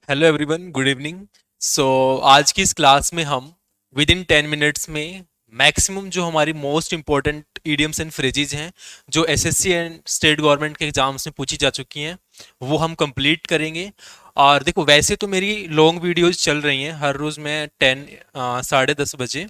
Hello everyone, good evening. So आज की इस क्लास में हम विद इन 10 मिनट्स में मैक्सिमम जो हमारी most important idioms and phrases हैं जो एसएससी एंड स्टेट गवर्नमेंट के एग्जाम्स में पूछी जा चुकी हैं वो हम कंप्लीट करेंगे। और देखो, वैसे तो मेरी लॉन्ग वीडियोस चल रही हैं। हर रोज़ मैं 10 साढ़े 10 बजे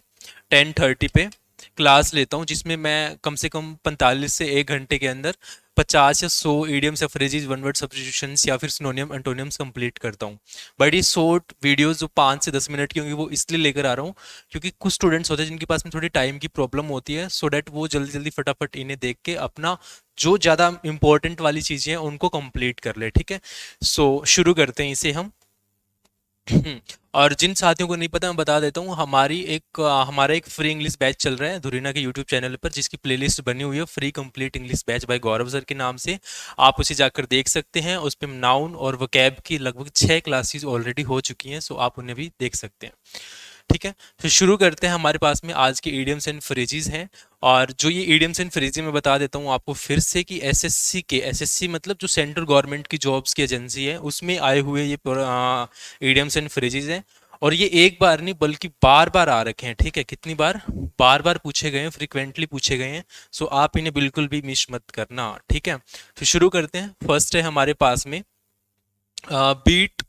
10:30 पे क्लास लेता हूँ, जिसमें मैं कम से कम 45 से 1 घंटे के अंदर 50 या 100 ईडियम्स या फ्रेजेज, वन वर्ड सब्स्टिट्यूशंस या फिर सिनोनियम एंटोनियम्स कंप्लीट करता हूँ। बड़ी शॉर्ट वीडियोस जो 5 से 10 मिनट की होंगी वो इसलिए लेकर आ रहा हूँ क्योंकि कुछ स्टूडेंट्स होते हैं जिनके पास में थोड़ी टाइम की प्रॉब्लम होती है, सो डैट वो जल्दी जल्दी फटाफट इन्हें देख के अपना जो ज़्यादा इंपॉर्टेंट वाली चीज़ें हैं उनको कंप्लीट कर ले। ठीक है, सो शुरू करते हैं इसे हम। और जिन साथियों को नहीं पता मैं बता देता हूँ, हमारा एक फ्री इंग्लिश बैच चल रहा है धुरीना के यूट्यूब चैनल पर, जिसकी प्लेलिस्ट बनी हुई है free complete English batch by Gaurav sir के नाम से। आप उसे जाकर देख सकते हैं। उस पर नाउन और वोकैब की लगभग 6 क्लासेस ऑलरेडी हो चुकी हैं, सो आप उन्हें भी देख सकते हैं। ठीक है, तो शुरू करते हैं। हमारे पास में आज के ईडियम्स एंड फ्रेजेस हैं। और जो ये ईडियम्स एंड फ्रेजेस मैं बता देता हूँ आपको फिर से कि एसएससी मतलब जो सेंट्रल गवर्नमेंट की जॉब्स की एजेंसी है उसमें आए हुए ये ईडियम्स एंड फ्रेजेस हैं। और ये एक बार नहीं बल्कि बार बार आ रखे हैं। ठीक है, कितनी बार? बार बार पूछे गए हैं, फ्रिक्वेंटली पूछे गए हैं। सो आप इन्हें बिल्कुल भी मिस मत करना। ठीक है, तो शुरू करते हैं। फर्स्ट है हमारे पास में beat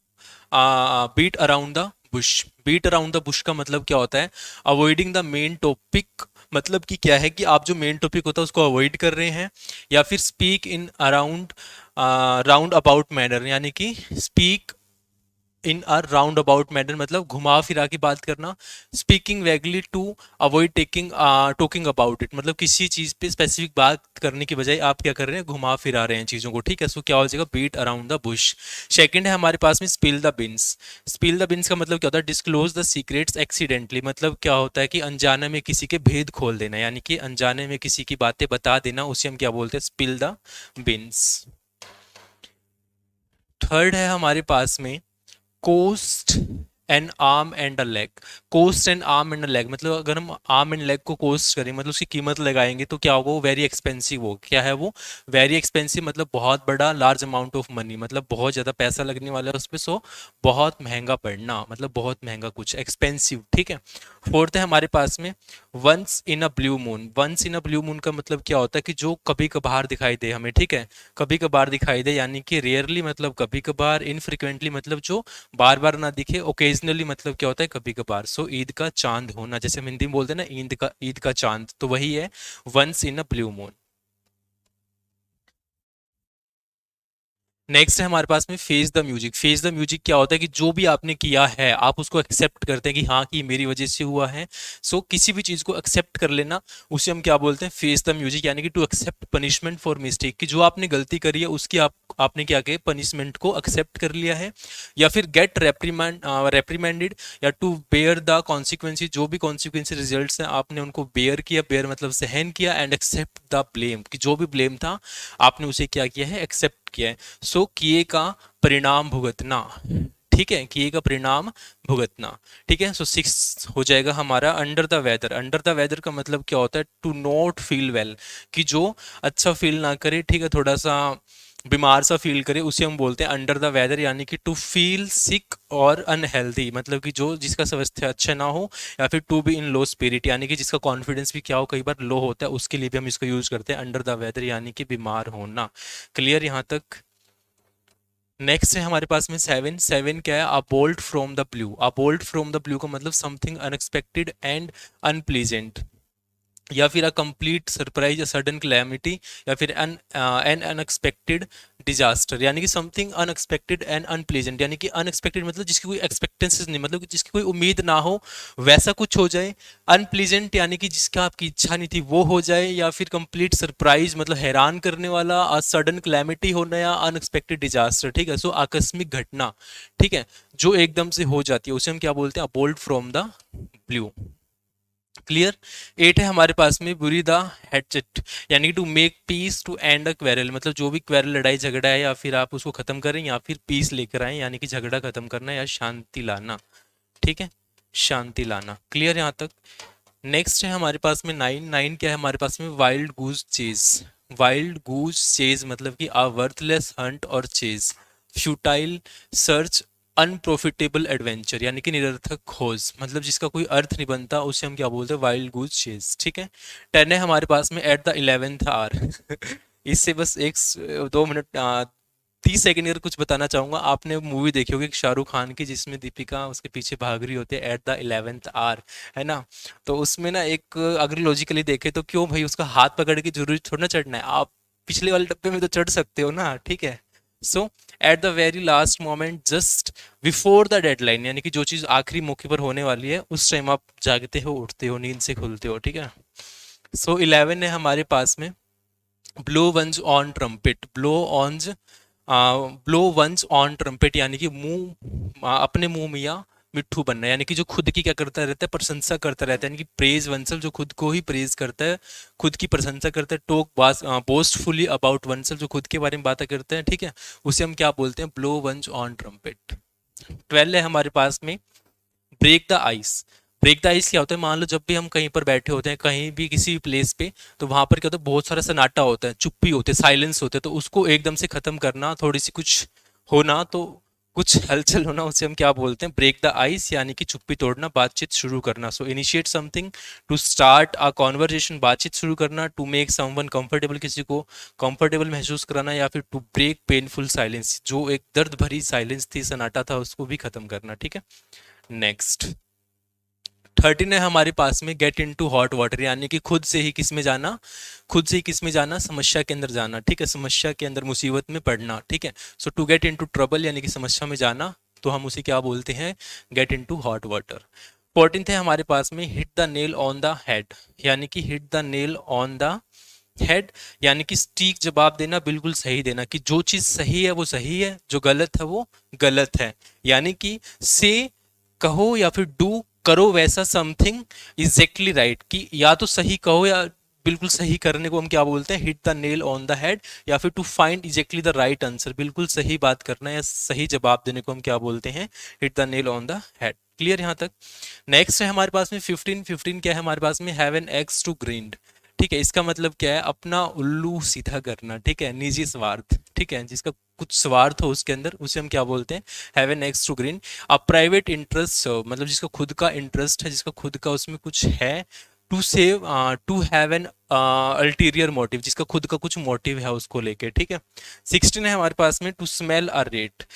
beat around the bush. Beat around the bush का मतलब क्या होता है? Avoiding the main topic. मतलब कि क्या है कि आप जो मेन टॉपिक होता है उसको अवॉइड कर रहे हैं। या फिर speak in around round about manner, यानी कि speak in a round about manner मतलब घुमा फिरा के बात करना। Speaking vaguely to avoid taking talking about it, मतलब किसी चीज़ पे स्पेसिफिक बात करने की बजाय आप क्या कर रहे हैं, घुमा फिरा रहे हैं चीज़ों को। ठीक है, सो क्या हो जाएगा? Beat around the bush. Second है हमारे पास में spill the beans. Spill the beans का मतलब क्या होता है? Disclose the secrets accidentally. मतलब क्या होता है कि अनजाने में किसी के भेद खोल देना, यानी कि अनजाने में किसी की बातें बता देना, उसे हम क्या बोलते हैं? Spill the beans. थर्ड है हमारे पास में cost an arm and a leg. Cost and arm and a leg मतलब अगर हम आर्म एंड लेग को कोस्ट करें, मतलब उसकी कीमत लगाएंगे, तो क्या होगा? वो वेरी एक्सपेंसिव हो। क्या है वो? वेरी एक्सपेंसिव मतलब बहुत बड़ा, लार्ज अमाउंट ऑफ मनी, मतलब बहुत ज़्यादा पैसा लगने वाला है उस पर। सो बहुत महंगा पड़ना मतलब बहुत महंगा, कुछ एक्सपेंसिव। ठीक है, फोर्थ है हमारे पास में once in a blue moon. Once in a blue moon का मतलब क्या होता है? कि जो कभी कभार दिखाई दे हमें। ठीक है, कभी कभार दिखाई दे, यानी कि रेयरली मतलब कभी कभार, इनफ्रिक्वेंटली मतलब जो बार बार ना दिखे, ओकेजनली मतलब क्या होता है? कभी कभार। सो ईद का चांद होना, जैसे हम हिंदी में बोलते हैं ना, ईद का चांद, तो वही है once in a blue moon. Next है हमारे पास में face the music. Face the music क्या होता है? कि जो भी आपने किया है आप उसको एक्सेप्ट करते हैं कि हाँ, कि मेरी वजह से हुआ है। सो किसी भी चीज़ को एक्सेप्ट कर लेना, उसे हम क्या बोलते हैं? Face the music. यानी कि to accept punishment for mistake, कि जो आपने गलती करी है उसकी आपने क्या किया? पनिशमेंट को एक्सेप्ट कर लिया है। या फिर गेट रेप्रीमेंडेड, या टू बेयर द कॉन्सिक्वेंसी। जो भी कॉन्सिक्वेंसी रिजल्ट हैं आपने उनको बेयर किया। बेयर मतलब सहन किया। एंड एक्सेप्ट द ब्लेम, कि जो भी ब्लेम था आपने उसे क्या किया है? एक्सेप्ट किया है। सो किए का परिणाम भुगतना। ठीक है, किए का परिणाम भुगतना। ठीक है, सो 6 हो जाएगा हमारा under the weather. Under the weather का मतलब क्या होता है? टू नॉट फील वेल, कि जो अच्छा फील ना करे, ठीक है, थोड़ा सा बीमार सा फील करे, उसे हम बोलते हैं अंडर द वेदर। यानी कि टू फील सिक और अनहेल्दी, मतलब कि जो जिसका स्वास्थ्य अच्छा ना हो। या फिर to be in low spirit, यानी कि जिसका कॉन्फिडेंस भी क्या हो, कई बार लो होता है, उसके लिए भी हम इसको यूज करते हैं अंडर द वेदर, यानी कि बीमार होना। क्लियर यहाँ तक? नेक्स्ट है हमारे पास में सेवन। सेवन क्या है? अ bolt from the blue. A bolt from the blue का मतलब समथिंग अनएक्सपेक्टेड एंड अनप्लीजेंट, या फिर a complete surprise, a sudden calamity, या फिर एन अनएक्सपेक्टेड डिजास्टर। यानी कि समथिंग अनएक्सपेक्टेड एंड अनप्लीजेंट, यानी कि अनएक्सपेक्टेड मतलब जिसकी कोई एक्सपेक्टेंसीज नहीं, मतलब कि जिसकी कोई उम्मीद ना हो वैसा कुछ हो जाए। अनप्लीजेंट यानी कि जिसका आपकी इच्छा नहीं थी वो हो जाए। या फिर कंप्लीट सरप्राइज मतलब हैरान करने वाला। सडन क्लैमिटी होना या अनएक्सपेक्टेड डिजास्टर। ठीक है, सो आकस्मिक घटना, ठीक है, जो एकदम से हो जाती है, उसे हम क्या बोलते हैं? Bolt from the blue. Clear? 8 है हमारे पास में बुरी द हैचेट। यानी to make peace to end a quarrel, मतलब जो भी क्वेरल, लड़ाई झगड़ा है, या फिर आप उसको खत्म करें, या फिर पीस लेकर आए, यानी कि झगड़ा खत्म करना या शांति लाना। ठीक है, शांति लाना। क्लियर यहाँ तक? नेक्स्ट है हमारे पास में 9। 9 क्या है हमारे पास में? वाइल्ड गूज चेज। वाइल्ड गूज चेज मतलब कि अ वर्थलेस हंट और chase. Futile search unprofitable adventure यानी कि निरर्थक खोज, मतलब जिसका कोई अर्थ नहीं बनता, उसे हम क्या बोलते हैं, वाइल्ड गूज चेज। ठीक है। 10 है हमारे पास में एट द 11th आवर। इससे बस 2 मिनट 30 सेकंड अगर कुछ बताना चाहूंगा। आपने मूवी देखी होगी शाहरुख खान की जिसमें दीपिका उसके पीछे भाग रही होती है एट द 11th आवर, है ना। तो उसमें ना एक अगर लॉजिकली देखे तो क्यों भाई उसका हाथ पकड़ के जरूरी थोड़ा ना चढ़ना है, आप पिछले वाले डब्बे में तो चढ़ सकते हो ना। ठीक है। So at the very last moment just before the deadline, यानी कि जो चीज़ आखिरी मौके पर होने वाली है उस टाइम आप जागते हो, उठते हो, नींद से खुलते हो। ठीक है। सो 11 है हमारे पास में blow one's on trumpet, blow one's on trumpet यानी कि अपने मुंह में या मिट्ठू बनना, यानी कि जो खुद की क्या करता रहता है, प्रशंसा करता रहता है, यानी कि प्रेज वनसेल्फ, जो खुद को ही प्रेज करता है, खुद की प्रशंसा करता है, टॉक बोस्टफुली अबाउट वनसेल्फ, जो खुद के बारे में बातें करते हैं। ठीक है। उसे हम क्या बोलते हैं, ब्लो वंस ऑन ट्रम्पेट। 12 है हमारे पास में break the ice. Break the ice क्या होता है, मान लो जब भी हम कहीं पर बैठे होते हैं, कहीं भी किसी भी प्लेस पे, तो वहां पर क्या होता है, बहुत सारा सन्नाटा होता है, चुप्पी होती है, साइलेंस होते हैं, तो उसको एकदम से खत्म करना, थोड़ी सी कुछ होना, तो कुछ हलचल होना, उसे हम क्या बोलते हैं, ब्रेक द आइस, यानी कि चुप्पी तोड़ना, बातचीत शुरू करना। So initiate something, to start a conversation, बातचीत शुरू करना, टू मेक समवन कंफर्टेबल, किसी को कंफर्टेबल महसूस कराना, या फिर टू ब्रेक पेनफुल साइलेंस, जो एक दर्द भरी साइलेंस थी, सन्नाटा था, उसको भी खत्म करना। ठीक है। नेक्स्ट 13 है हमारे पास में get into hot water, यानी कि खुद से ही किस में जाना, खुद से ही किस में जाना, समस्या के अंदर जाना। ठीक है। समस्या के अंदर, मुसीबत में पड़ना। ठीक है। So to get into trouble यानी कि समस्या में जाना, तो हम उसे क्या बोलते हैं, get into hot water. 14th है हमारे पास में hit the nail on the head, यानी कि hit the nail on the head, यानी कि सटीक जवाब देना, बिल्कुल सही देना, कि जो चीज सही है वो सही है, जो गलत है वो गलत है, यानी कि से कहो या फिर डू करो वैसा, समथिंग एग्जैक्टली राइट, कि या तो सही कहो या बिल्कुल सही करने को हम क्या बोलते हैं, hit the nail on the head, या फिर to find exactly the right answer, बिल्कुल सही बात करना या सही जवाब देने को हम क्या बोलते हैं, hit the nail on the head. Clear यहाँ तक। नेक्स्ट है हमारे पास में 15 क्या है हमारे पास में, have an axe to grind. ठीक है। इसका मतलब क्या है, अपना उल्लू सीधा करना। ठीक है। निजी स्वार्थ। ठीक है। जिसका कुछ स्वार्थ हो उसके अंदर, उसे हम क्या बोलते हैं, have an axe to grind. अब प्राइवेट इंटरेस्ट, मतलब जिसका खुद का इंटरेस्ट है, जिसका खुद का उसमें कुछ है, to save, to have an ulterior motive, जिसका खुद का कुछ मोटिव है उसको लेके। ठीक है। 16 है हमारे पास में to smell a rat.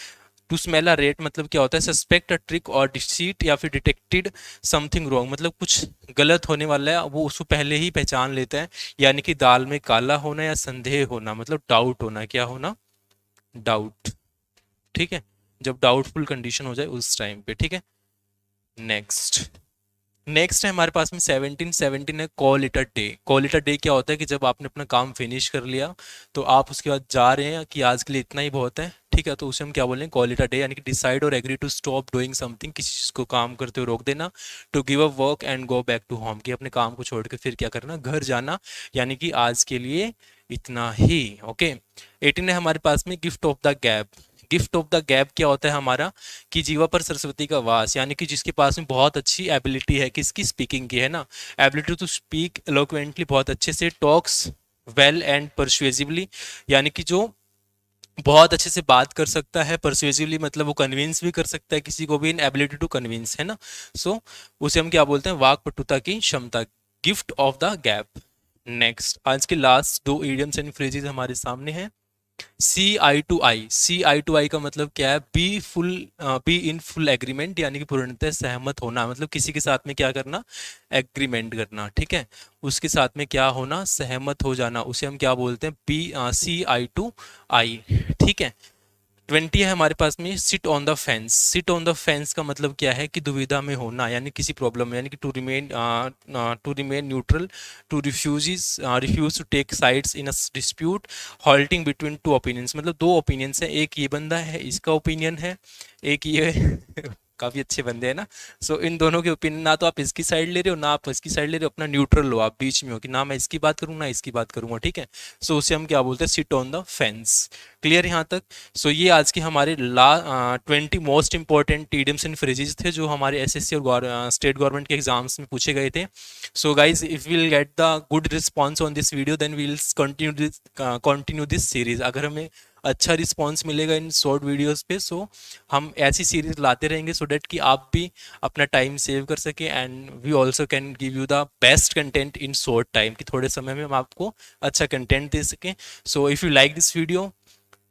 To smell a rat मतलब क्या होता है, सस्पेक्ट अ ट्रिक और डिसीट, या फिर डिटेक्टेड समथिंग रॉन्ग, मतलब कुछ गलत होने वाला है वो उसको पहले ही पहचान लेता है, यानी कि दाल में काला होना या संदेह होना, मतलब डाउट होना, क्या होना, डाउट। ठीक है। जब डाउटफुल कंडीशन हो जाए उस टाइम पे। ठीक है। नेक्स्ट नेक्स्ट है हमारे पास में 17 है call it a day. Call it a day क्या होता है, कि जब आपने अपना काम फिनिश कर लिया तो आप उसके बाद जा रहे हैं कि आज के लिए इतना ही बहुत है। ठीक है। तो उसे हम क्या बोलें, कॉल इट अ डे, यानी कि डिसाइड और agree to stop doing something, किसी चीज़ को काम करते हुए रोक देना, to give a work and go back to home, कि अपने काम को छोड़ के फिर क्या करना, घर जाना, यानी कि आज के लिए इतना ही। ओके। 18 है हमारे पास में gift of the gap. Gift of the gap क्या होता है हमारा, कि जीवा पर सरस्वती का वास, यानी कि जिसके पास में बहुत अच्छी एबिलिटी है, किसकी, स्पीकिंग की, है ना, एबिलिटी टू स्पीक एलोक्वेंटली, बहुत अच्छे से, टॉक्स वेल एंड परसुएसिवली, यानी कि जो बहुत अच्छे से बात कर सकता है, परसुएसिवली मतलब वो कन्विंस भी कर सकता है किसी को भी, इन एबिलिटी टू कन्विंस, है ना। सो उसे हम क्या बोलते हैं, वाक पटुता की क्षमता, gift of the gap. Next आज के लास्ट दो इडियम्स एंड फ्रेजेस हमारे सामने हैं। सी आई टू आई का मतलब क्या है, बी इन फुल एग्रीमेंट, यानी कि पूर्णतः सहमत होना, मतलब किसी के साथ में क्या करना, एग्रीमेंट करना। ठीक है। उसके साथ में क्या होना, सहमत हो जाना, उसे हम क्या बोलते हैं, CI2I। ठीक है। 20 है हमारे पास में sit on the fence. Sit on the fence का मतलब क्या है, कि दुविधा में होना, यानी किसी प्रॉब्लम में, यानी कि to remain neutral, to refuse to take sides in a dispute, halting between two opinions, मतलब दो ओपिनियंस है, एक ये बंदा है इसका ओपिनियन है, एक ये काफी अच्छे बंदे हैं ना। सो इन दोनों के ओपिनियन, ना तो आप इसकी साइड ले रहे हो ना आप इसकी साइड ले रहे हो, अपना न्यूट्रल हो, आप बीच में हो, कि ना मैं इसकी बात करूँ ना इसकी बात करूंगा। ठीक है। सो उसे हम क्या बोलते हैं, sit on the fence. Clear यहाँ तक। सो ये आज के हमारे 20 मोस्ट इंपॉर्टेंट टीडियम्स एंड फ्रेजेस थे, जो हमारे एसएससी और स्टेट गवर्नमेंट के एग्जाम्स में पूछे गए थे। So guys if will get the good response on this video then we'll continue this series. अगर हमें अच्छा रिस्पॉन्स मिलेगा इन शॉर्ट वीडियोस पे। सो हम ऐसी सीरीज लाते रहेंगे सो डैट कि आप भी अपना टाइम सेव कर सके, and we also can give you the best content in short time, कि थोड़े समय में हम आपको अच्छा कंटेंट दे सकें। So if you like this video,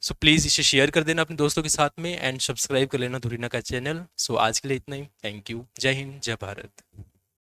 so please इसे शेयर कर देना अपने दोस्तों के साथ में, एंड सब्सक्राइब कर लेना धुरीना का चैनल। सो आज के लिए इतना ही। Thank you. जय हिंद, जय भारत।